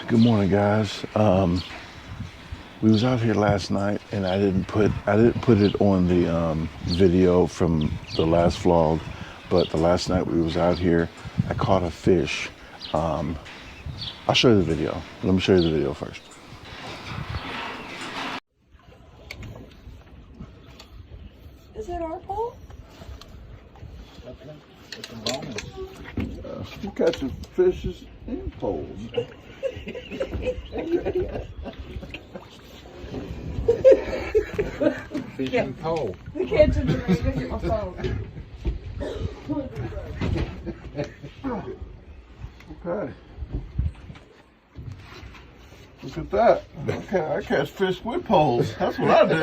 Good morning, guys. We was out here last night, and I didn't put it on the video from the last vlog, but the last night we was out here, I caught a fish. I'll show you the video. Let me show you the video first. Is that our pole? It's a bonus. You catching fishes and poles. Fishing pole. The catching the ring. Look at my phone. Okay. Look at that. Okay, I catch fish with poles. That's what I do.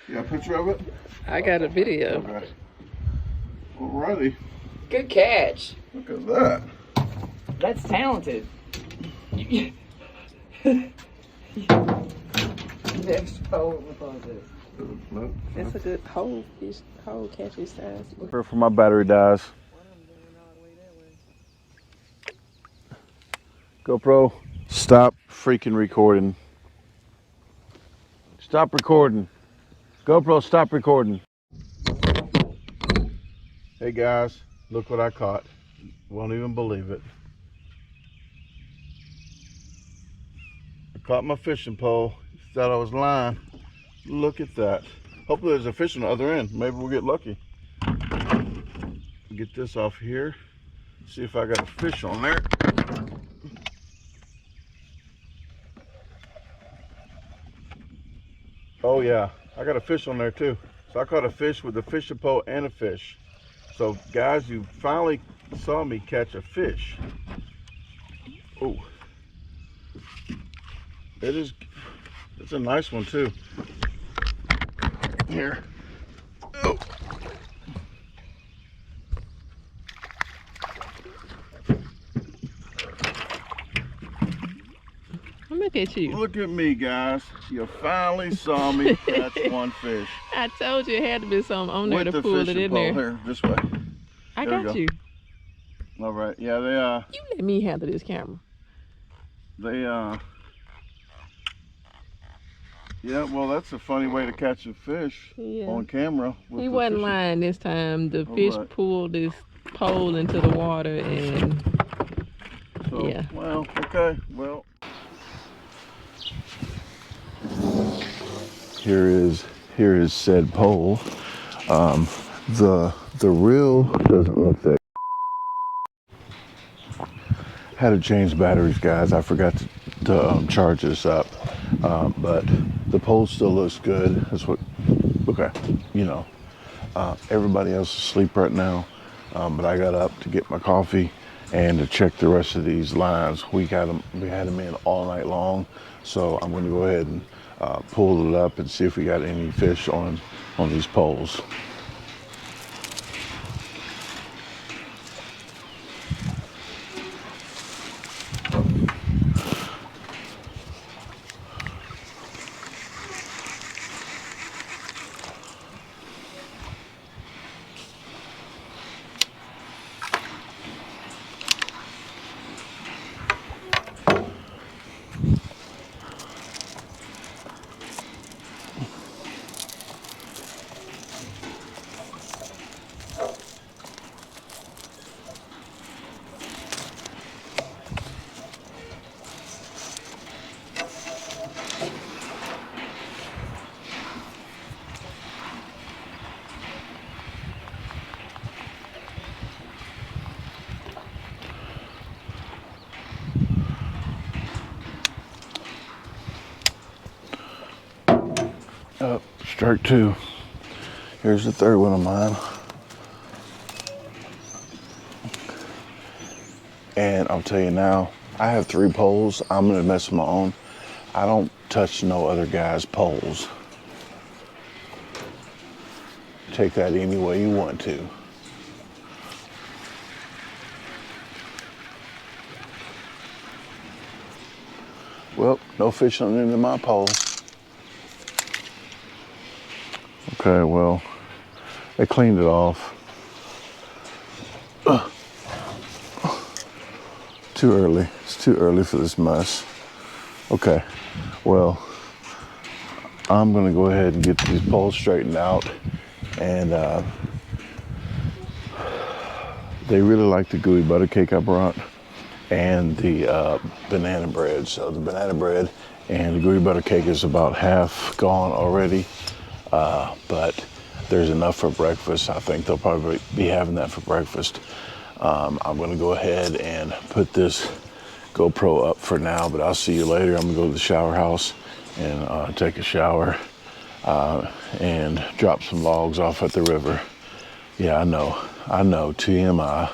You got a picture of it? I got a video. Okay. Alrighty. Good catch. Look at that. That's talented. Next pole with all this. That's a good whole catchy size. For my battery dies. GoPro, stop freaking recording. Stop recording. GoPro, stop recording. Hey guys, look what I caught. Won't even believe it. I caught my fishing pole. Thought I was lying. Look at that. Hopefully there's a fish on the other end. Maybe we'll get lucky. Get this off here. See if I got a fish on there. Oh yeah, I got a fish on there too. So I caught a fish with a fishing pole and a fish. So guys, you finally saw me catch a fish. Oh, it's a nice one too. Here. Oh. Look at you. Look at me, guys. You finally saw me catch one fish. I told you it had to be something on there with to the pull it fishing in pole. there. Here, this way. I There we got go. you. All right. Yeah, they You let me handle this camera. yeah, well, that's a funny way to catch a fish on camera. With He the wasn't fishing- lying this time. The All fish right. pulled this pole into the water and So, yeah. well, okay, well. Here is said pole. The reel doesn't look that. Had to change batteries, guys. I forgot to charge this up, but the pole still looks good. That's what. Okay, you know, everybody else is asleep right now, but I got up to get my coffee and to check the rest of these lines. We had them in all night long, so I'm going to go ahead and pull it up and see if we got any fish on these poles. Oh, strike two. Here's the third one of mine. And I'll tell you now, I have 3 poles. I'm gonna mess with my own. I don't touch no other guy's poles. Take that any way you want to. Well, no fish on the end of my pole. Okay, well, they cleaned it off. 2 too early. It's too early for this mess. Okay, well, I'm gonna go ahead and get these poles straightened out. And they really like the gooey butter cake I brought and the banana bread. So the banana bread and the gooey butter cake is about half gone already, but there's enough for breakfast. I think they'll probably be having that for breakfast. I'm gonna go ahead and put this GoPro up for now, but I'll see you later. I'm gonna go to the shower house and take a shower and drop some logs off at the river. Yeah, I know, TMI.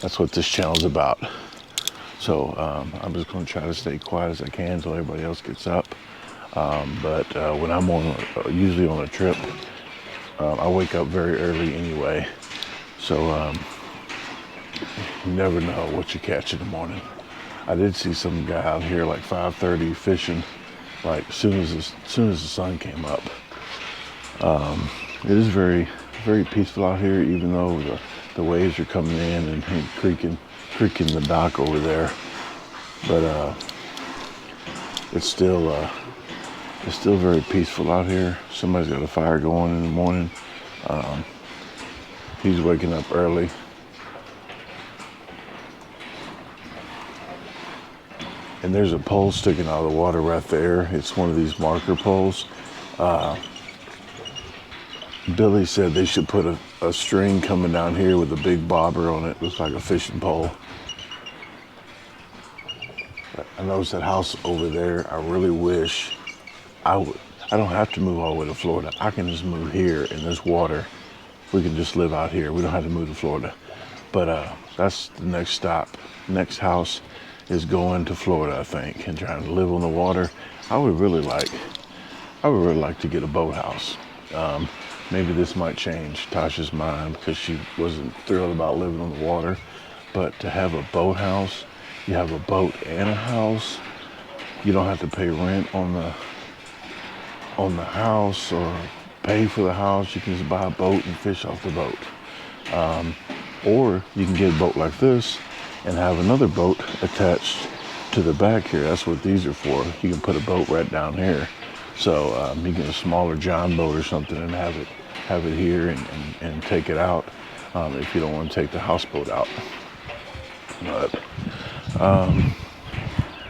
That's what this channel's about. So I'm just gonna try to stay quiet as I can until everybody else gets up. But when I'm usually on a trip, I wake up very early anyway. So you never know what you catch in the morning. I did see some guy out here like 5:30 fishing, like as soon as the sun came up. It is very, very peaceful out here, even though the waves are coming in and creaking the dock over there. But it's still very peaceful out here. Somebody's got a fire going in the morning. He's waking up early. And there's a pole sticking out of the water right there. It's one of these marker poles. Billy said they should put a string coming down here with a big bobber on it. Looks like a fishing pole. I noticed that house over there. I really wish I don't have to move all the way to Florida. I can just move here in this water. We can just live out here. We don't have to move to Florida. But that's the next stop. Next house is going to Florida, I think, and trying to live on the water. I would really like to get a boathouse. Maybe this might change Tasha's mind because she wasn't thrilled about living on the water. But to have a boathouse, you have a boat and a house. You don't have to pay rent on the house or pay for the house. You can just buy a boat and fish off the boat. Or you can get a boat like this and have another boat attached to the back here. That's what these are for. You can put a boat right down here. So you get a smaller John boat or something and have it here and take it out if you don't want to take the houseboat out. But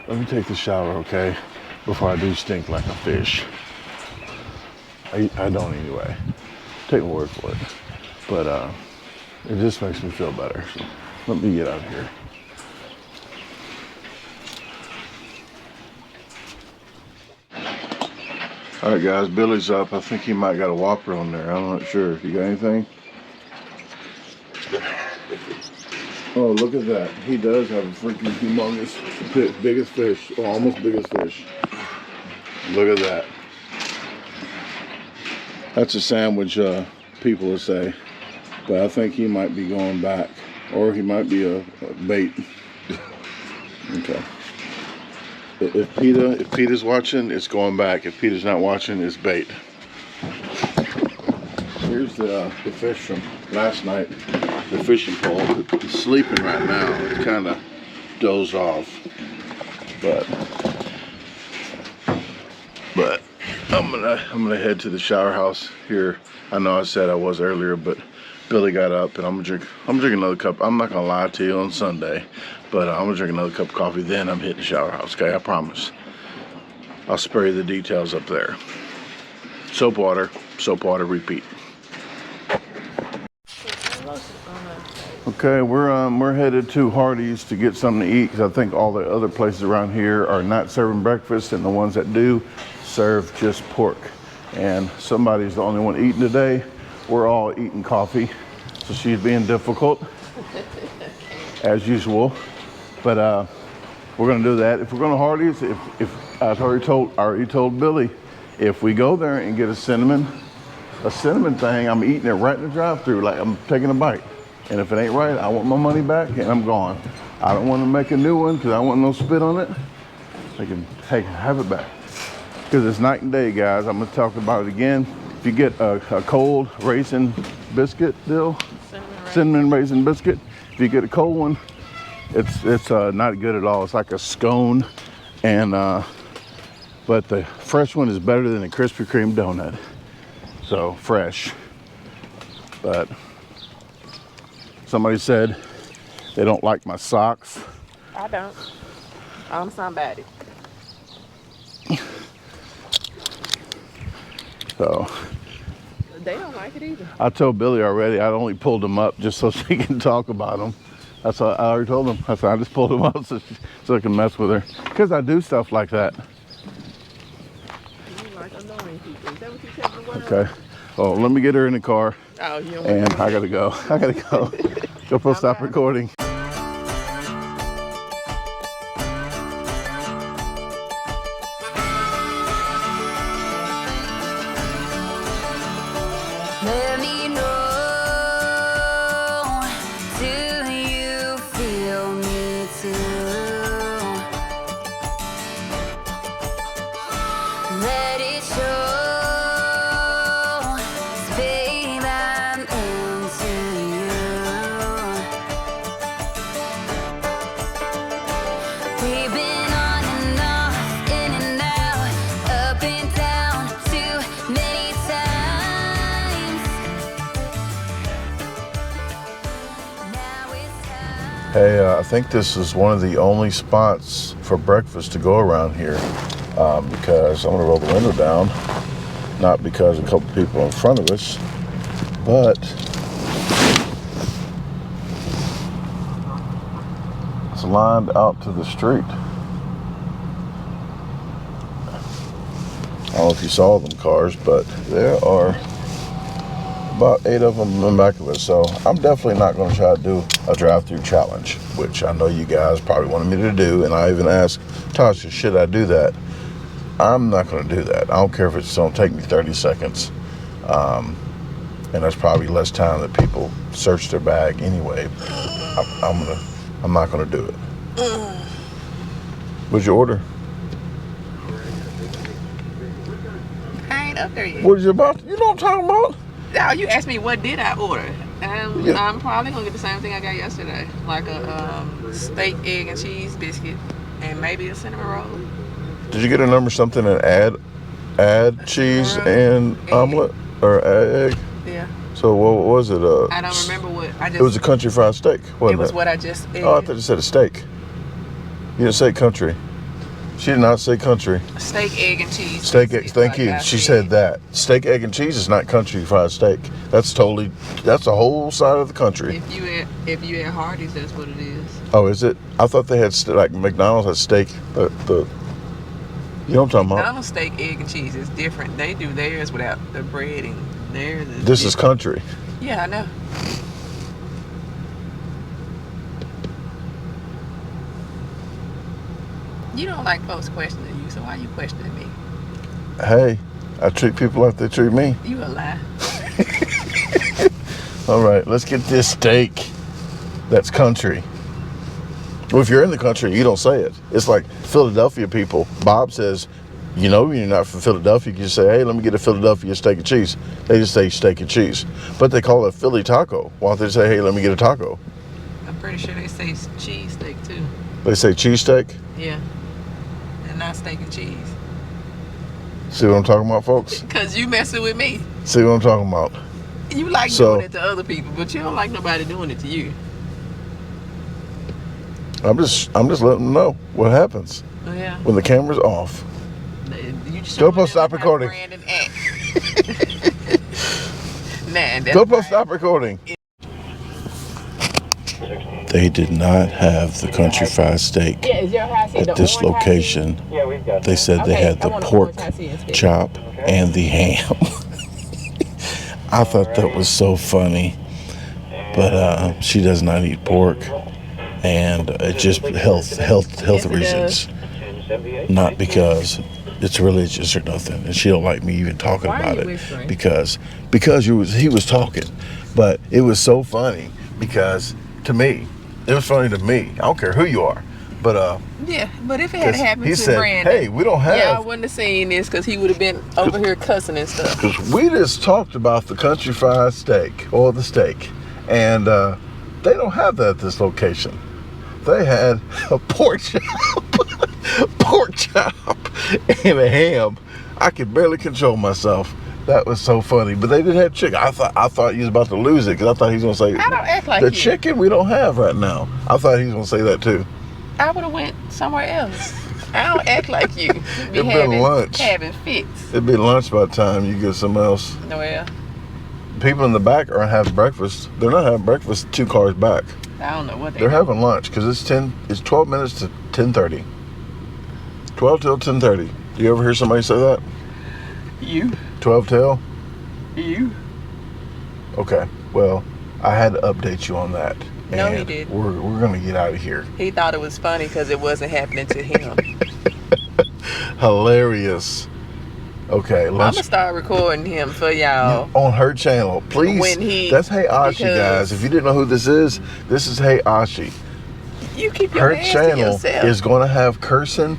let me take the shower, okay? Before I do stink like a fish. I don't anyway. Take my word for it. But it just makes me feel better. So let me get out of here. All right, guys, Billy's up. I think he might got a whopper on there. I'm not sure. You got anything? Oh, look at that. He does have a freaking humongous, biggest fish, or almost biggest fish. Look at that. That's a sandwich, people would say. But I think he might be going back. Or he might be a bait. Okay. If PETA's watching, it's going back. If PETA's not watching, it's bait. Here's the fish from last night. The fishing pole. It's sleeping right now. It's kind of dozed off. But I'm gonna head to the shower house here. I know I said I was earlier, but Billy got up and I'm gonna drink another cup. I'm not gonna lie to you on Sunday, but I'm gonna drink another cup of coffee. Then I'm hitting the shower house. Okay, I promise. I'll spare you the details up there. Soap water, repeat. Okay, we're headed to Hardee's to get something to eat because I think all the other places around here are not serving breakfast, and the ones that do serve just pork. And somebody's the only one eating today. We're all eating coffee, so she's being difficult as usual. But we're gonna do that. If we're going to Hardee's, if I already told Billy, if we go there and get a cinnamon thing, I'm eating it right in the drive-thru, like I'm taking a bite. And if it ain't right, I want my money back and I'm gone. I don't want to make a new one because I want no spit on it. They can have it back. Because it's night and day, guys. I'm gonna talk about it again. If you get a cold raisin biscuit cinnamon raisin biscuit, if you get a cold one, It's not good at all. It's like a scone, and but the fresh one is better than a Krispy Kreme donut. So fresh. But somebody said they don't like my socks. I don't. I'm somebody. So They don't like it either. I told Billy already. I only pulled them up just so she can talk about them. That's what I already told him. I said I just pulled them up so I can mess with her, because I do stuff like that. You like annoying people. Is that what you said the word? Okay. Oh, let me get her in the car. Oh, you don't And I gotta go. I gotta go. Go stop Okay. recording. Let me know, do you feel me too? Let it show, 'cause babe, I'm into you. We've been on and off, in and out, up and down, too many times. Now it's time. Hey, I think this is one of the only spots for breakfast to go around here, because I'm gonna roll the window down. Not because a couple people in front of us, but it's lined out to the street. I don't know if you saw them cars, but there are about 8 of them in the back of us. So I'm definitely not going to try to do a drive-through challenge, which I know you guys probably wanted me to do. And I even asked Tasha, should I do that? I'm not going to do that. I don't care if it's going to take me 30 seconds. And that's probably less time that people search their bag anyway. I'm not going to do it. What'd you order? I ain't up there yet. What is you about? You know what I'm talking about? Now you asked me what did I order. Yeah. I'm probably gonna get the same thing I got yesterday, like a steak, egg, and cheese biscuit, and maybe a cinnamon roll. Did you get a number something and add cheese and Egg. omelet or egg? Yeah. So what was it? I don't remember what I just. It was a country fried steak, wasn't it? It was what I just ate. Oh, I thought you said a steak. You didn't say country. She did not say country. Steak, egg, and cheese. Steak, egg. biscuit, Thank like you. I She said that. Steak, egg, and cheese is not country fried steak. That's a whole side of the country. If you at Hardee's, that's what it is. Oh, is it? I thought they had like McDonald's had steak. You know what I'm talking about? McDonald's steak, egg, and cheese is different. They do theirs without the bread, and theirs is This is different. country. Yeah, I know. You don't like folks questioning you, so why you questioning me? Hey, I treat people like they treat me. You a lie. All right, let's get this steak. That's country. Well, if you're in the country, you don't say it. It's like Philadelphia people. Bob says, you know, you're not from Philadelphia. You just say, hey, let me get a Philadelphia steak and cheese. They just say steak and cheese. But they call it Philly taco. Why don't they say, hey, let me get a taco? I'm pretty sure they say cheese steak too. They say cheesesteak. Yeah. And not steak and cheese. See what I'm talking about, folks? Cause you messing with me. See what I'm talking about? You like So- doing it to other people, but you don't like nobody doing it to you. I'm just letting them know what happens Oh, yeah. when the camera's off. You just Go showing stop them how recording. Brandon act. Man, that's Go right. stop recording. They did not have the country fried steak Yeah, is your high seat at the this orange high seat? location. Yeah, we've got They said they Okay, had I the want the pork orange high seat instead. chop and the ham. I thought that was so funny. But she does not eat pork, and it's just health Yes, it reasons, not because it's religious or nothing. And she don't like me even talking Why are about you it whispering? because he was talking, but it was so funny because to me, it was funny to me. I don't care who you are, but Yeah, but if it had 'cause happened he to said, Brandon, hey, we don't yeah, I have. wouldn't have seen this because he would have been over here cussing and stuff. Because we just talked about the country fried steak or the steak, and they don't have that at this location. they had a pork chop, pork chop, and a ham. I could barely control myself. That was so funny. But they didn't have chicken. I thought he was about to lose it because I thought he was gonna say I don't act like the you. chicken we don't have right now. I thought he was gonna say that too. I would have went somewhere else. I don't act like you. Be It'd been lunch. Having fits. It'd be lunch by the time you get something else. Well, People in the back are having breakfast. They're not having breakfast 2 cars back. I don't know what They're having lunch because it's 12 minutes to 10:30. 12 till 10:30. Do you ever hear somebody say that? You. 12 till? You. Okay. Well, I had to update you on that. No, he And didn't. We're gonna get out of here. He thought it was funny because it wasn't happening to him. Hilarious. Okay, I'm let's gonna start recording him for y'all. on her channel, please. That's Hey Ashi, because- guys. If you didn't know who this is Hey Ashi. You keep your Her hands to channel yourself. is going to have cursing,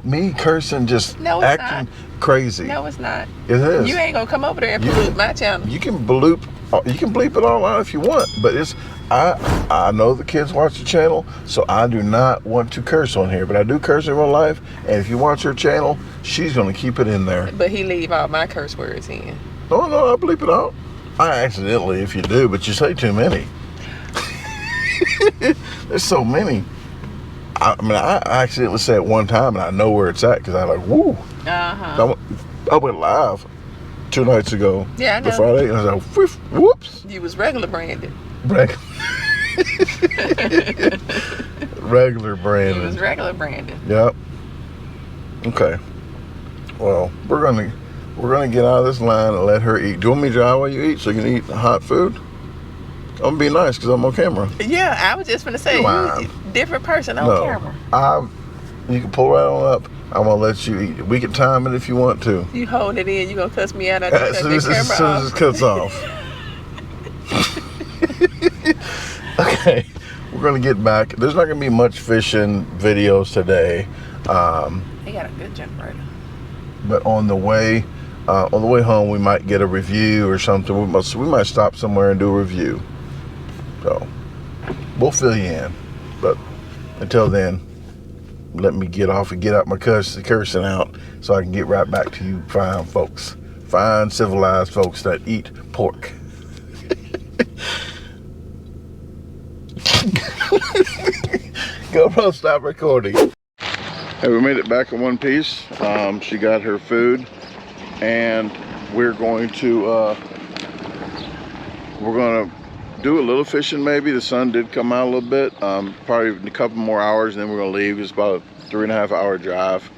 me cursing, just No, it's acting crazy. No, it's not. It is. You ain't gonna come over there and You- pollute my channel. You can bleep it all out if you want, but I know the kids watch the channel, so I do not want to curse on here, but I do curse in real life, and if you watch her channel, she's going to keep it in there. But he leave all my curse words in. No, I bleep it out. I accidentally, if you do, but you say too many. There's so many. I mean, I accidentally say it one time, and I know where it's at, because I like, woo. Uh-huh. I went live 2 nights ago. Yeah, I The know. Friday, and I was like, whoops. You was regular branded. Regular You Brandon. was regular branded. Yep. Okay. Well, we're gonna get out of this line and let her eat. Do you want me to drive while you eat so you can eat hot food? I'm gonna be nice because I'm on camera. Yeah, I was just gonna say, Come on. you different person on camera. You can pull right on up. I'm gonna let you eat. We can time it if you want to. You hold it in, you gonna cuss me out after you As cut soon that as, camera as it cuts off. Okay, we're gonna get back. There's not gonna be much fishing videos today, He got a good generator. but on the way home, we might get a review or something. We might stop somewhere and do a review. So we'll fill you in. But until then, let me get off and get out my cursing out so I can get right back to you fine folks, fine civilized folks that eat pork. GoPro, stop recording. Hey, we made it back in one piece. She got her food, and we're going to do a little fishing. Maybe the sun did come out a little bit. Probably a couple more hours, and then we're gonna leave. It's about a 3.5 hour drive.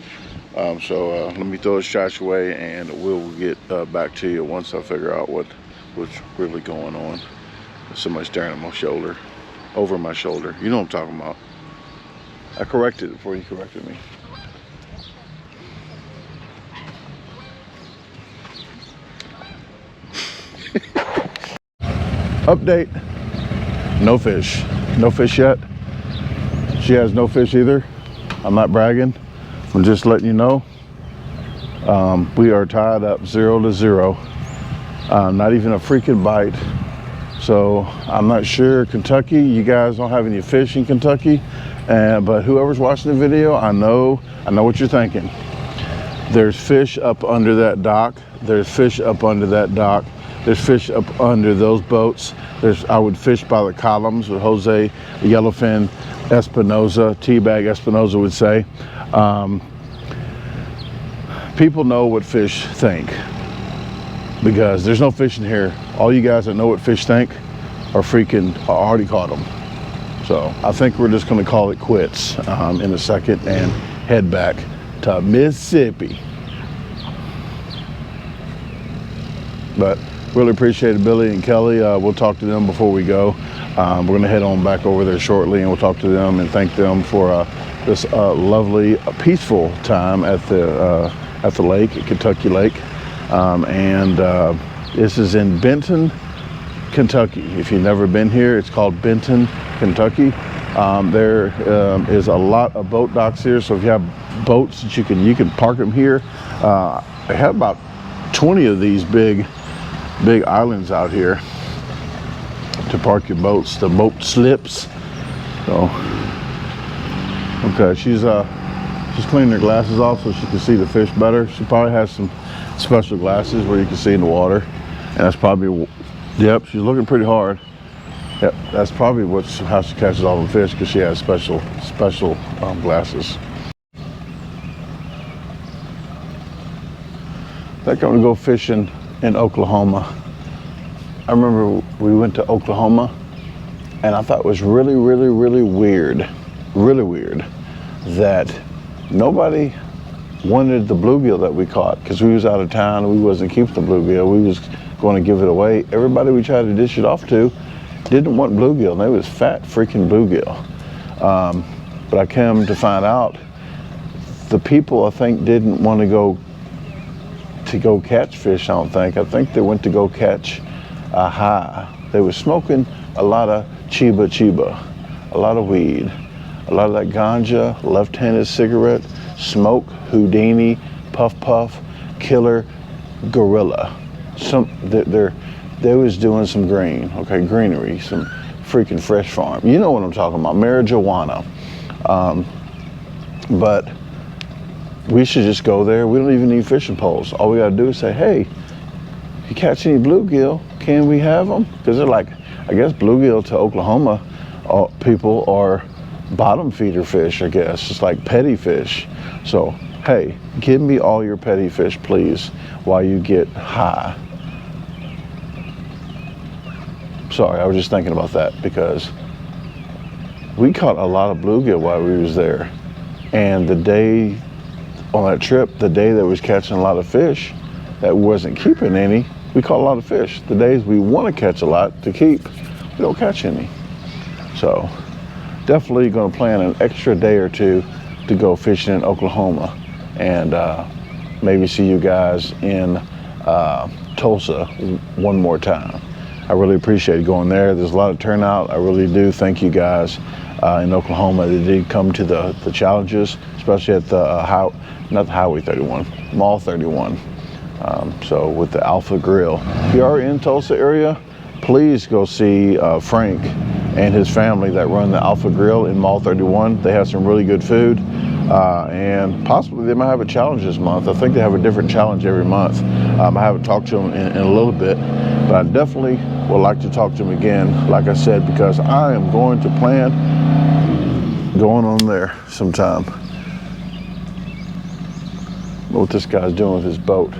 So let me throw this trash away, and we'll get back to you once I figure out what's really going on. There's somebody staring at my shoulder, over my shoulder. You know what I'm talking about. I corrected it before you corrected me. Update. No fish. No fish yet. She has no fish either. I'm not bragging. I'm just letting you know. We are tied up 0-0. Not even a freaking bite. So I'm not sure. Kentucky, you guys don't have any fish in Kentucky. But whoever's watching the video, I know what you're thinking. There's fish up under that dock. There's fish up under that dock. There's fish up under those boats. I would fish by the columns with Jose, the yellowfin Espinosa, teabag Espinosa would say. People know what fish think because there's no fish in here. All you guys that know what fish think are already caught them. So I think we're just gonna call it quits in a second and head back to Mississippi. But really appreciate it, Billy and Kelly. We'll talk to them before we go. We're gonna head on back over there shortly, and we'll talk to them and thank them for this lovely, peaceful time at the lake, at Kentucky Lake. This is in Benton, Kentucky. If you've never been here, it's called Benton, Kentucky. There is a lot of boat docks here, so if you have boats that you can park them here. They have about 20 of these big islands out here to park your boats, the boat slips. So Okay, she's cleaning her glasses off so she can see the fish better. She probably has some special glasses where you can see in the water, and that's probably, yep, she's looking pretty hard. Yep, that's probably how she catches all the fish, because she has special glasses. I think I'm gonna go fishing in Oklahoma. I remember we went to Oklahoma, and I thought it was really weird that nobody wanted the bluegill that we caught, because we was out of town. We wasn't keeping the bluegill. We was going to give it away. Everybody we tried to dish it off to didn't want bluegill, and they was fat freaking bluegill. But I came to find out the people, I think, didn't want to go catch fish. I think they went to go catch a high. They were smoking a lot of chiba, a lot of weed, a lot of that ganja, left-handed cigarette, smoke, Houdini, puff, killer, gorilla. They was doing some greenery, some freaking fresh farm. You know what I'm talking about, marijuana. But we should just go there. We don't even need fishing poles. All we gotta do is say, hey, if you catch any bluegill, can we have them? Because they're like, I guess bluegill to Oklahoma people are bottom feeder fish, I guess. It's like petty fish. So, hey, give me all your petty fish, please, while you get high. Sorry, I was just thinking about that, because we caught a lot of bluegill while we was there. And the day on that trip, the day that was catching a lot of fish, that wasn't keeping any, we caught a lot of fish. The days we want to catch a lot to keep, we don't catch any. So definitely going to plan an extra day or two to go fishing in Oklahoma, and maybe see you guys in Tulsa one more time. I really appreciate going there. There's a lot of turnout. I really do thank you guys in Oklahoma that did come to the challenges, especially at the not the Highway 31, Mall 31. So with the Alpha Grill. If you are in Tulsa area, please go see Frank and his family that run the Alpha Grill in Mall 31. They have some really good food, and possibly they might have a challenge this month. I think they have a different challenge every month. I haven't talked to them in a little bit, but I definitely would like to talk to them again, like I said, because I am going to plan going on there sometime. What this guy's doing with his boat.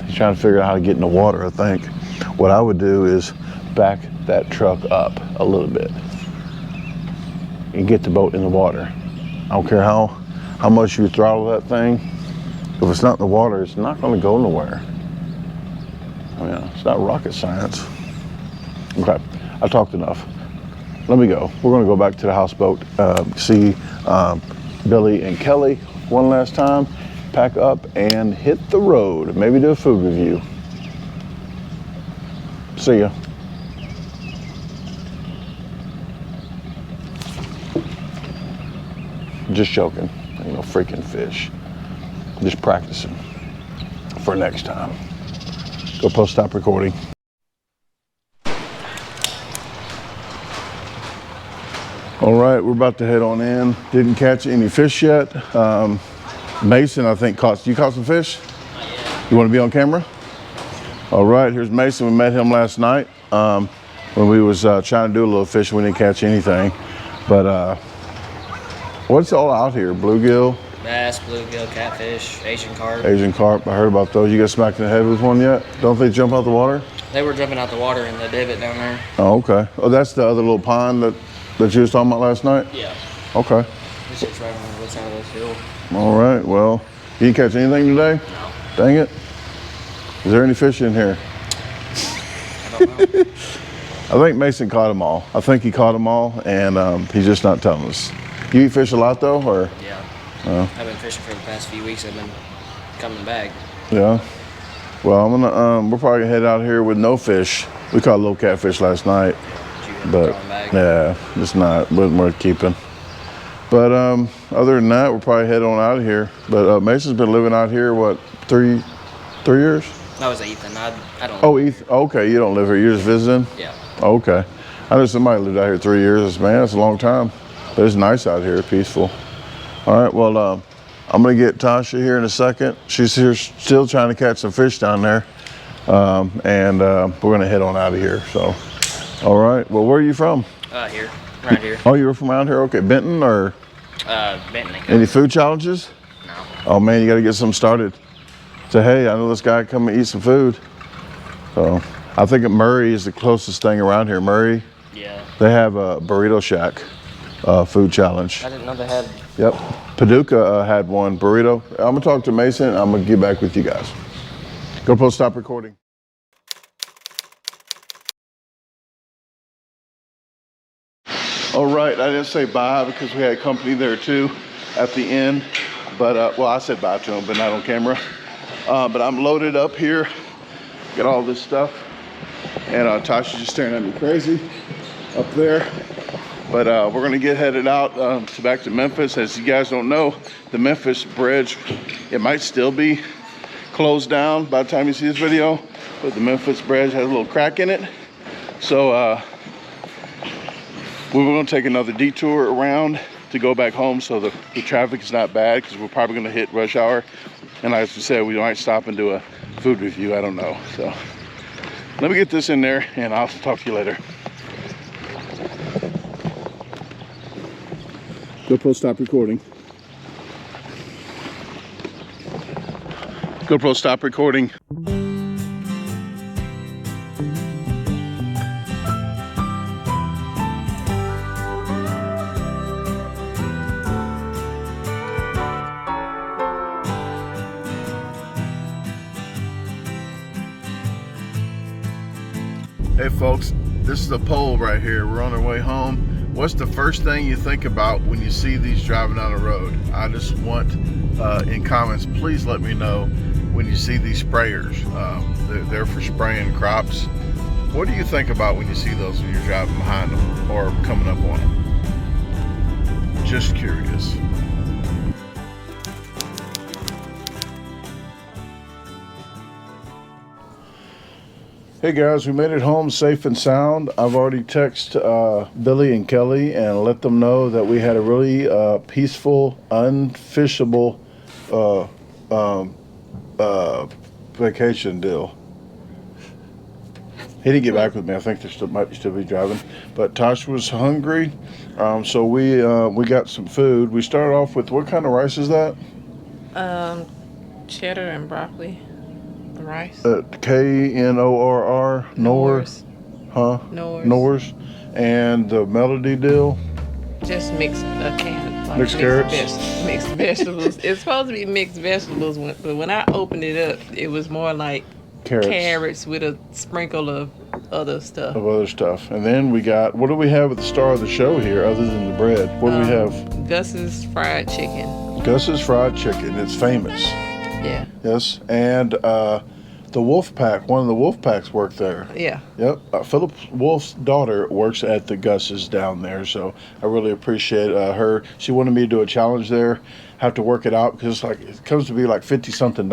He's trying to figure out how to get in the water, I think. What I would do is back that truck up a little bit and get the boat in the water. I don't care how much you throttle that thing. If it's not in the water, it's not going to go nowhere. I mean, it's not rocket science. Okay, I talked enough. Let me go. We're going to go back to the houseboat, see Billy and Kelly one last time, pack up and hit the road. Maybe do a food review. See ya. Just joking. Ain't no freaking fish. Just practicing for next time. Go post stop recording. All right, we're about to head on in. Didn't catch any fish yet. Mason, I think, you caught some fish? You want to be on camera? All right, here's Mason. We met him last night when we was trying to do a little fishing. We didn't catch anything. But what's all out here? Bluegill? Bass, bluegill, catfish, Asian carp. Asian carp. I heard about those. You got smacked in the head with one yet? Don't they jump out the water? They were jumping out the water in the divot down there. Oh, okay. Oh, that's the other little pond that you was talking about last night? Yeah. Okay. This is right on the side of this hill. All right. Well, you didn't catch anything today? No. Dang it. Is there any fish in here? I don't know. I think Mason caught them all. I think he caught them all, and he's just not telling us. You eat fish a lot, though, or? Yeah. I've been fishing for the past few weeks. I've been coming back. Yeah. Well, I'm gonna. We're probably gonna head out here with no fish. We caught a little catfish last night, but yeah, it's wasn't worth keeping. But other than that, we'll probably head on out of here. But Mason's been living out here, what, 3 years? That was Ethan. I don't. Oh, Ethan. Okay, you don't live here. You're just visiting. Yeah. Okay. I know somebody lived out here 3 years. Man, that's a long time. But it's nice out here, peaceful. All right, well, I'm gonna get Tasha here in a second. She's here still trying to catch some fish down there. And we're gonna head on out of here, so. All right, well, where are you from? Here, right here. Oh, you're from around here? Okay, Benton or? Bentley. Any food challenges? No. Oh man, you gotta get something started. Say, hey, I know this guy, come and eat some food. So, I think Murray is the closest thing around here. Murray, Yeah. they have a Burrito Shack food challenge. I didn't know they had. Yep, Paducah had one, burrito. I'm gonna talk to Mason, I'm gonna get back with you guys. GoPro, stop recording. All right, I didn't say bye because we had company there too at the end. But, well, I said bye to them, but not on camera. But I'm loaded up here, got all this stuff. And Tasha's just staring at me crazy up there. But we're gonna get headed out to back to Memphis. As you guys don't know, the Memphis bridge, it might still be closed down by the time you see this video, but the Memphis bridge has a little crack in it. So we were gonna take another detour around to go back home so the traffic is not bad, because we're probably gonna hit rush hour. And like I said, we might stop and do a food review, I don't know. So let me get this in there and I'll talk to you later. GoPro, stop recording. GoPro, stop recording. Hey folks, this is the pole right here. We're on our way home. What's the first thing you think about when you see these driving down the road? I just want, in comments, please let me know when you see these sprayers. They're for spraying crops. What do you think about when you see those when you're driving behind them or coming up on them? Just curious. Hey guys, we made it home safe and sound. I've already texted Billy and Kelly and let them know that we had a really peaceful, unfishable vacation deal. He didn't get back with me. I think they might still be driving. But Tosh was hungry, so we got some food. We started off with, what kind of rice is that? Cheddar and broccoli. Rice. K-N-O-R-R, Nor's. Huh? Nor's. And the Melody deal. Just mixed like mixed carrots. Mixed vegetables. It's supposed to be mixed vegetables, but when I opened it up, it was more like carrots with a sprinkle of other stuff. And then we got, what do we have at the star of the show here other than the bread? What do we have? Gus's fried chicken. Gus's fried chicken. It's famous. Yeah. Yes. And the Wolf Pack, one of the Wolf Packs work there. Yeah. Yep. Philip Wolf's daughter works at the Gus's down there, so I really appreciate her. She wanted me to do a challenge there. Have to work it out because it comes to be like $50-something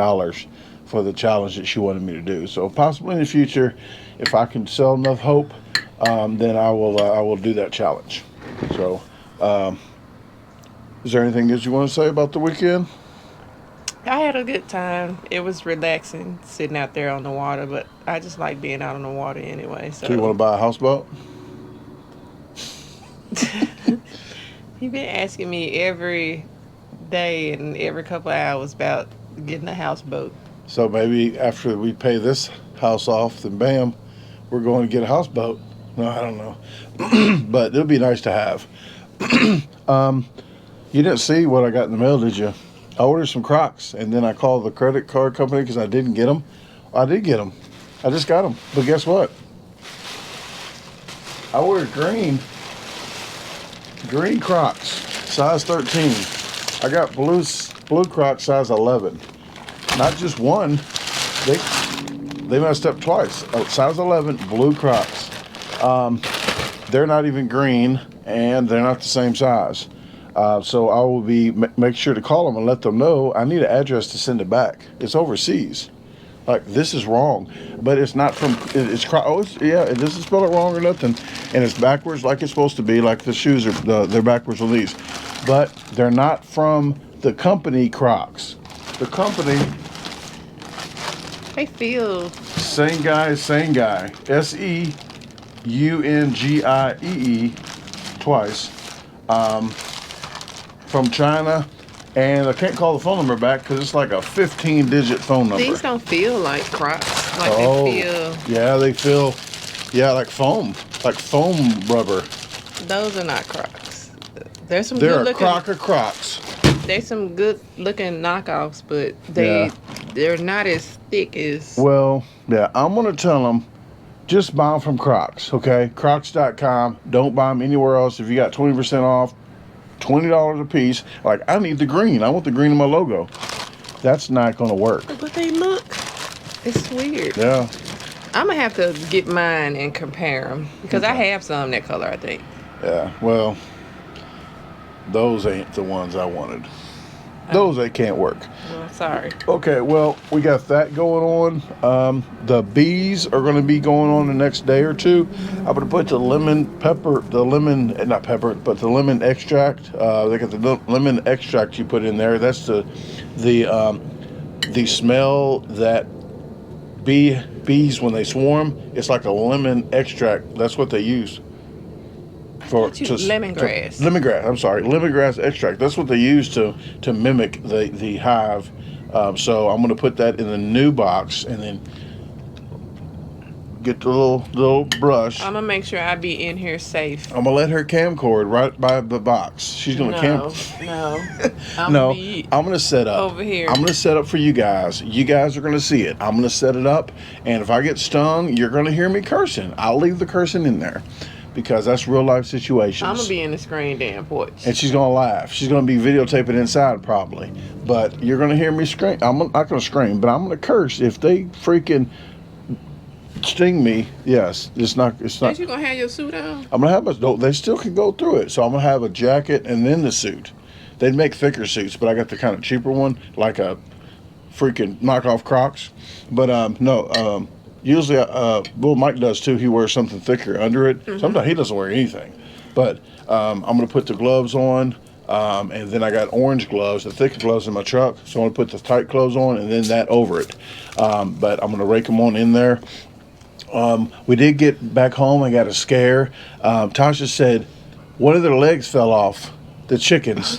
for the challenge that she wanted me to do. So possibly in the future, if I can sell enough hope, then I will do that challenge. So, is there anything else you want to say about the weekend? I had a good time. It was relaxing sitting out there on the water, but I just like being out on the water anyway. So you want to buy a houseboat? You've been asking me every day and every couple of hours about getting a houseboat. So maybe after we pay this house off, then bam, we're going to get a houseboat. No, I don't know. But it'll be nice to have. You didn't see what I got in the mail, did you? I ordered some Crocs, and then I called the credit card company because I didn't get them. I did get them. I just got them. But guess what? I ordered green Crocs, size 13. I got blue Crocs, size 11. Not just one. They messed up twice. Size 11, blue Crocs. They're not even green, and they're not the same size. So I will make sure to call them and let them know I need an address to send it back. It's overseas. Like, this is wrong, but it's not from, it doesn't spell it wrong or nothing. And it's backwards like it's supposed to be, like the shoes they're backwards on these. but they're not from the company Crocs. The company, They feel same guy. Seungiee twice. From China. And I can't call the phone number back because it's like a 15-digit phone number. these don't feel like Crocs. Like Oh, they feel. yeah, they feel, like foam rubber. Those are not Crocs. There's some They're good a looking. crock of Crocs. There's some good looking knockoffs, but Yeah. they're not as thick as. Well, yeah, I'm going to tell them, just buy them from Crocs, okay? Crocs.com. Don't buy them anywhere else. If you got 20% off, $20 a piece. Like, I need the green. I want the green in my logo. That's not going to work. But they look. It's weird. Yeah. I'm gonna have to get mine and compare them because I have some that color. I think. Yeah. Well, those ain't the ones I wanted. Those they can't work. Well, sorry. Okay, well, we got that going on. The bees are going to be going on the next day or two. I'm going to put the lemon extract. They got the lemon extract you put in there. That's the smell that bees when they swarm. It's like a lemon extract. That's what they use. Lemongrass. Lemongrass. I'm sorry, lemongrass extract. That's what they use to mimic the hive. So I'm going to put that in the new box and then get the little brush. I'm gonna make sure I be in here safe. I'm gonna let her camcord right by the box. She's gonna No. I'm No, gonna be I'm gonna set up over here. I'm gonna set up for you guys. You guys are gonna see it. I'm gonna set it up, and if I get stung, you're gonna hear me cursing. I'll leave the cursing in there because that's real life situations. I'm gonna be in the screen damn porch. And she's gonna laugh. She's gonna be videotaping inside probably, but you're gonna hear me scream. I'm not gonna scream, but I'm gonna curse if they freaking sting me. Yes, it's not. Ain't you gonna have your suit on? I'm gonna have they still can go through it, so I'm gonna have a jacket and then the suit. They'd make thicker suits, but I got the kind of cheaper one, like a freaking knockoff Crocs. But no. Usually, well, Mike does too. He wears something thicker under it. Mm-hmm. Sometimes he doesn't wear anything. But I'm gonna put the gloves on, and then I got orange gloves, the thicker gloves in my truck. So I'm gonna put the tight clothes on, and then that over it. But I'm gonna rake them on in there. We did get back home. I got a scare. Tasha said one of their legs fell off. The chickens.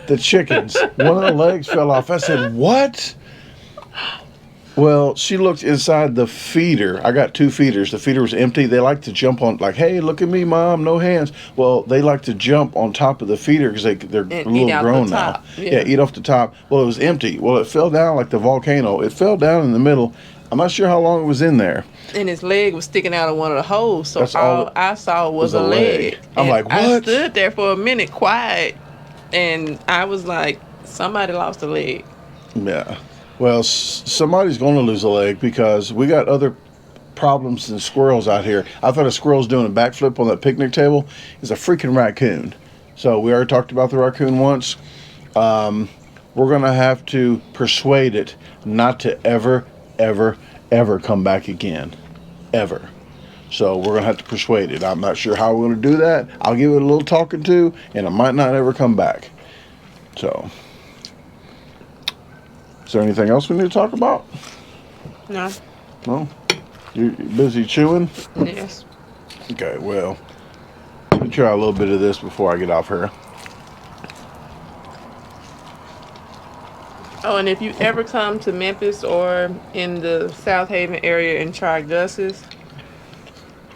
One of the legs fell off. I said, what? Well, she looked inside the feeder. I got 2 feeders. The feeder was empty. They like to jump on, like, hey, look at me, Mom, no hands. Well, they like to jump on top of the feeder because they're a little grown now. Yeah, eat off the top. Well, it was empty. Well, it fell down like the volcano. It fell down in the middle. I'm not sure how long it was in there. And his leg was sticking out of one of the holes, so all I saw was a leg. I'm And like, what? I stood there for a minute, quiet, and I was like, somebody lost a leg. Yeah. Well, somebody's going to lose a leg because we got other problems than squirrels out here. I thought a squirrel's doing a backflip on that picnic table. It's a freaking raccoon. So we already talked about the raccoon once. We're going to have to persuade it not to ever come back again. Ever. So we're going to have to persuade it. I'm not sure how we're going to do that. I'll give it a little talking to, and it might not ever come back. So... is there anything else we need to talk about? No. No? You busy chewing? Yes. Okay, well, let me try a little bit of this before I get off here. Oh, and if you ever come to Memphis or in the South Haven area and try Gus's,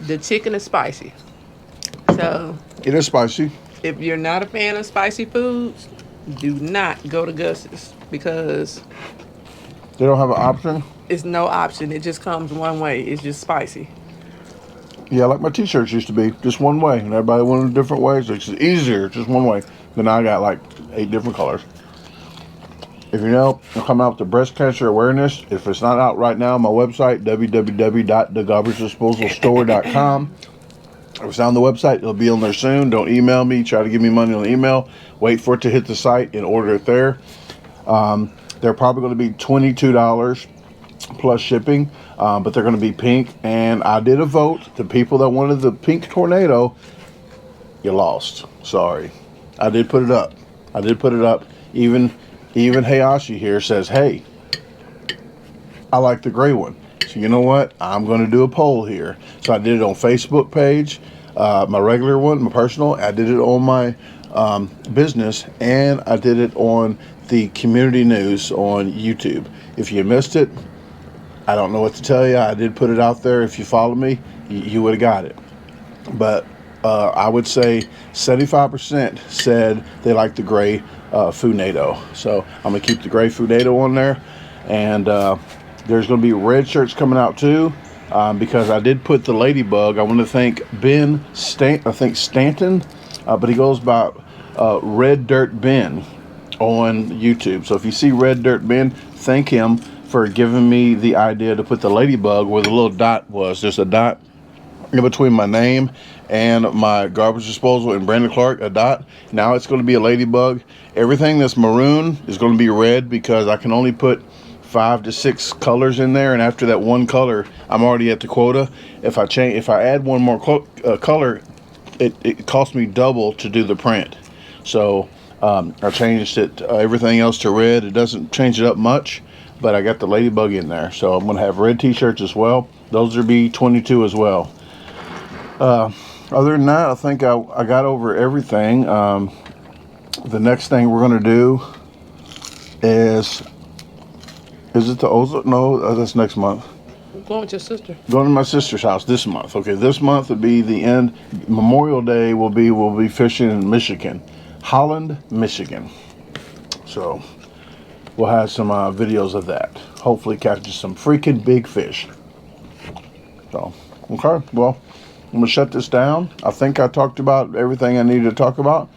the chicken is spicy. So It is spicy. if you're not a fan of spicy foods, do not go to Gus's because They don't have an option? it's no option. It just comes one way. It's just spicy. Yeah, like my t-shirts used to be, just one way. And everybody wanted different ways. It's easier, just one way. But now I got like 8 different colors. If you know, I'm coming out with the breast cancer awareness. If it's not out right now, my website, www.DaGarbageDisposalstore.com. If it's on the website, it'll be on there soon. Don't email me. Try to give me money on email. Wait for it to hit the site and order it there. They're probably going to be $22 plus shipping, but they're going to be pink. And I did a vote. The people that wanted the pink tornado, you lost. Sorry. I did put it up. I did put it up. Even Hayashi here says, hey, I like the gray one. So you know what? I'm going to do a poll here. So I did it on Facebook page, my regular one, my personal. I did it on my business, and I did it on the community news on YouTube. If you missed it, I don't know what to tell you. I did put it out there. If you follow me, you would have got it. But I would say 75% said they like the gray Funado. So I'm going to keep the gray Funado on there. And there's going to be red shirts coming out too, because I did put the ladybug. I want to thank Stanton, but he goes by Red Dirt Ben on YouTube. So if you see Red Dirt Ben, thank him for giving me the idea to put the ladybug where the little dot was. There's a dot in between my name and my garbage disposal and Brandon Clark, a dot. Now it's going to be a ladybug. Everything that's maroon is going to be red because I can only put 5 to 6 colors in there, and after that one color, I'm already at the quota. If I add one more color, it costs me double to do the print. So I changed it, everything else to red. It doesn't change it up much, but I got the ladybug in there. So I'm going to have red t-shirts as well. Those will be 22 as well. Other than that, I think I got over everything. The next thing we're going to do is it the Ozark? No, that's next month. Going with your sister. Going to my sister's house this month. Okay, this month would be the end. Memorial Day we'll be fishing in Michigan, Holland, Michigan. So we'll have some videos of that. Hopefully catch some freaking big fish. So, okay, well, I'm gonna shut this down. I think I talked about everything I needed to talk about.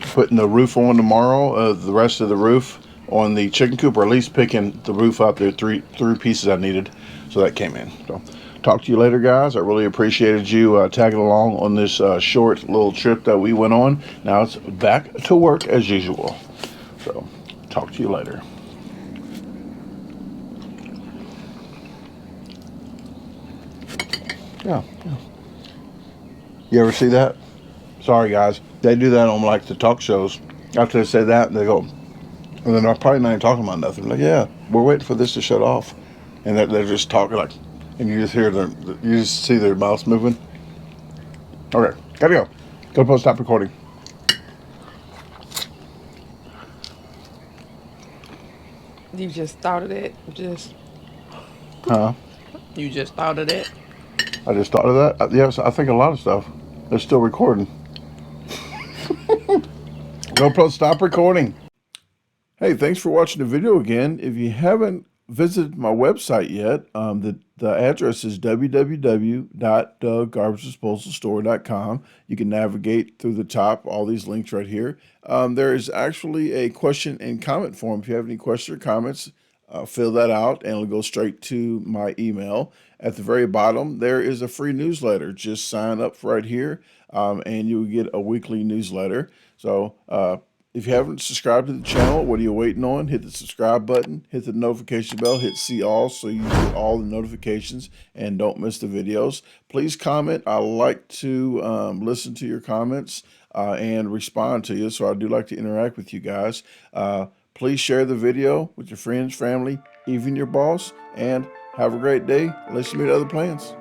Putting the roof on tomorrow, the rest of the roof on the chicken coop, or at least picking the roof up. There three pieces I needed, so that came in. So talk to you later, guys. I really appreciated you tagging along on this short little trip that we went on. Now it's back to work as usual. So talk to you later. Yeah. You ever see that? Sorry, guys. They do that on like the talk shows. After they say that, they go, and then they're probably not even talking about nothing. Like, yeah, we're waiting for this to shut off, and they're just talking like, and you just hear you just see their mouths moving. Okay, gotta go. Go post. Stop recording. You just thought of that? Huh? You just thought of that? I just thought of that. Yes, I think a lot of stuff. They're still recording. GoPro, stop recording. Hey, thanks for watching the video again. If you haven't visited my website yet, the address is www.DaGarbageDisposalStore.com. You can navigate through the top, all these links right here. There is actually a question and comment form. If you have any questions or comments, fill that out and it'll go straight to my email. At the very bottom, there is a free newsletter. Just sign up right here and you'll get a weekly newsletter. So if you haven't subscribed to the channel, what are you waiting on? Hit the subscribe button, hit the notification bell, hit see all so you get all the notifications and don't miss the videos. Please comment. I like to listen to your comments and respond to you. So I do like to interact with you guys. Please share the video with your friends, family, even your boss, and have a great day. Let's meet other plans.